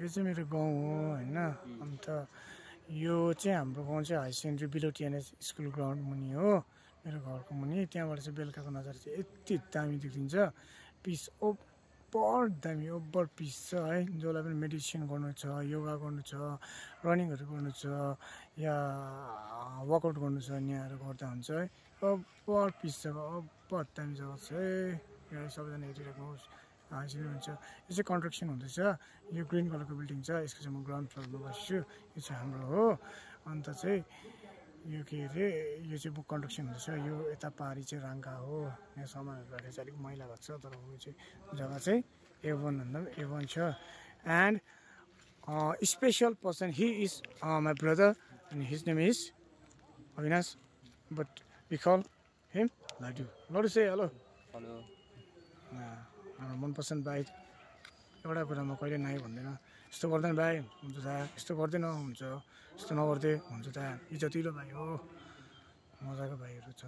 यो चाहिँ मेरो गाउँ हो होइन। अन्त यो चाहिँ हाम्रो गाउँ चाहिँ high secondary below TNS school ground मुनि हो, मेरो घरको मुनि। त्यहाँबाट चाहिँ बेलुकाको नजारा चाहिँ यति दामी देखिन्छ, पिस ओभर दामी, ओभर पिस छ है। जसलाई पनि मेडिटेसन गर्नु छ, योगा गर्नु छ, रनिङहरू गर्नु छ या वर्कआउट गर्नु छ, यहाँहरू गर्दा हुन्छ है। ओभर पिस छ, ओभर दामी जग्गा छ है। यहाँ सबैजना हेरिरहेको हुन्छ। यो चाहिँ कन्स्ट्रक्सन हुँदैछ। यो ग्रिन कलरको बिल्डिङ छ, यसको चाहिँ म ग्राउन्ड फ्लोरमा बस्छु। यो चाहिँ हाम्रो हो। अन्त चाहिँ यो के अरे, यो चाहिँ बुक कन्स्ट्रक्सन हुँदैछ। यो यता पारी चाहिँ राङ्गा हो, यहाँ सामानहरू राखेको छ, अलिक मैला भएको छ, तर यो चाहिँ जग्गा चाहिँ A1 भन्दा पनि A1 छ। And special person, he is my brother and his name is Avinash, but we call him Laddu. Laddu चाहिँ हेलो। हेलो। हाम्रो मनपसन्द भाइ। एउटा कुरा म कहिले नाइ भन्दैन, यस्तो गर्दैन भाइ हुन्छ त, यस्तो गर्दैन हुन्छ, यस्तो नगर्दै हुन्छ त। इज्जतिलो भाइ हो, मजाको भाइहरू छ।